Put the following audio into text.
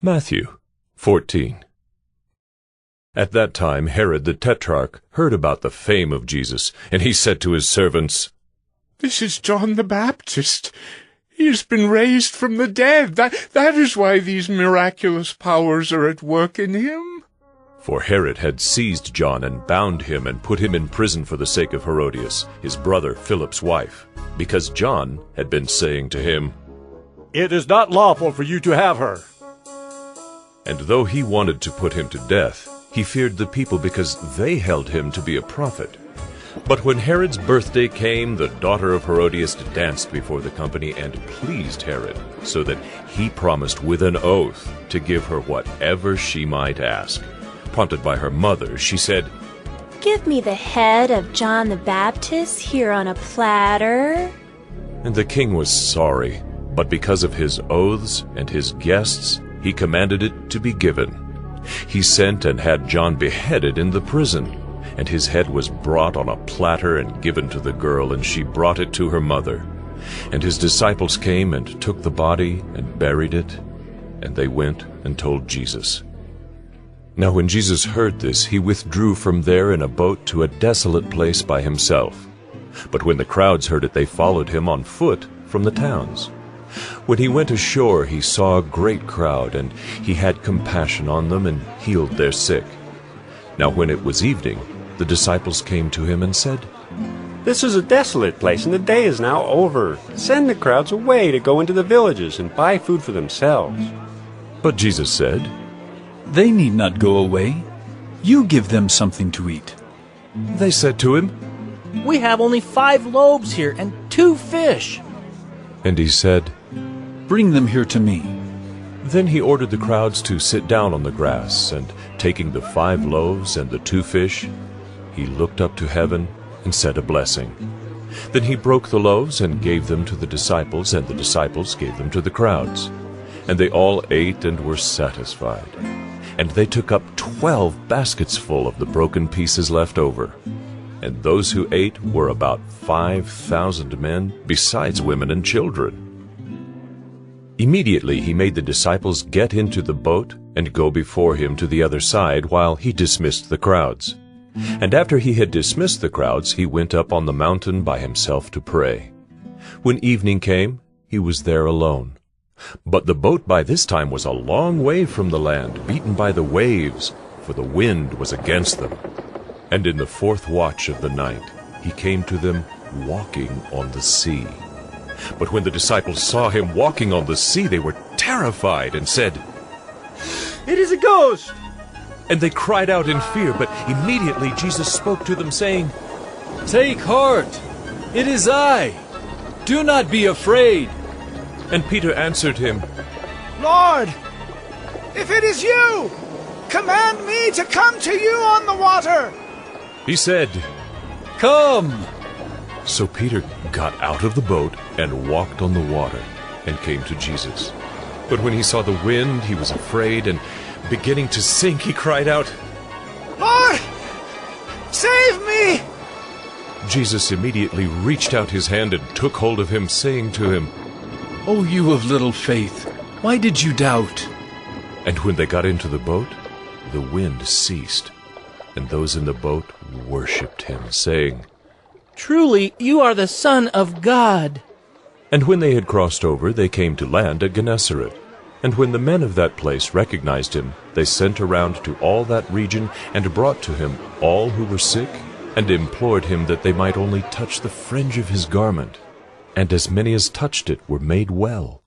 Matthew 14. At that time Herod the tetrarch heard about the fame of Jesus, and he said to his servants, "This is John the Baptist. He has been raised from the dead. That is why these miraculous powers are at work in him." For Herod had seized John and bound him and put him in prison for the sake of Herodias, his brother Philip's wife, because John had been saying to him, "It is not lawful for you to have her." And though he wanted to put him to death, he feared the people because they held him to be a prophet. But when Herod's birthday came, the daughter of Herodias danced before the company and pleased Herod, so that he promised with an oath to give her whatever she might ask. Prompted by her mother, she said, "Give me the head of John the Baptist here on a platter." And the king was sorry, but because of his oaths and his guests, he commanded it to be given. He sent and had John beheaded in the prison, and his head was brought on a platter and given to the girl, and she brought it to her mother. And his disciples came and took the body and buried it, and they went and told Jesus. Now when Jesus heard this, he withdrew from there in a boat to a desolate place by himself. But when the crowds heard it, they followed him on foot from the towns. When he went ashore, he saw a great crowd, and he had compassion on them and healed their sick. Now when it was evening, the disciples came to him and said, "This is a desolate place, and the day is now over. Send the crowds away to go into the villages and buy food for themselves." But Jesus said, "They need not go away. You give them something to eat." They said to him, "We have only 5 loaves here and 2 fish. And he said, "Bring them here to me." Then he ordered the crowds to sit down on the grass, and taking the 5 loaves and the 2 fish, he looked up to heaven and said a blessing. Then he broke the loaves and gave them to the disciples, and the disciples gave them to the crowds. And they all ate and were satisfied. And they took up 12 baskets full of the broken pieces left over. And those who ate were about 5,000 men, besides women and children. Immediately he made the disciples get into the boat and go before him to the other side while he dismissed the crowds. And after he had dismissed the crowds, he went up on the mountain by himself to pray. When evening came, he was there alone. But the boat by this time was a long way from the land, beaten by the waves, for the wind was against them. And in the 4th watch of the night he came to them walking on the sea. But when the disciples saw him walking on the sea, they were terrified and said, "It is a ghost!" And they cried out in fear, but immediately Jesus spoke to them, saying, "Take heart! It is I! Do not be afraid!" And Peter answered him, "Lord, if it is you, command me to come to you on the water." He said, "Come!" So Peter got out of the boat and walked on the water and came to Jesus. But when he saw the wind, he was afraid, and beginning to sink, he cried out, "Lord, save me!" Jesus immediately reached out his hand and took hold of him, saying to him, "O you of little faith, why did you doubt?" And when they got into the boat, the wind ceased, and those in the boat worshipped him, saying, Truly, you are the Son of God." And when they had crossed over, they came to land at Gennesaret. And when the men of that place recognized him, they sent around to all that region and brought to him all who were sick, and implored him that they might only touch the fringe of his garment. And as many as touched it were made well.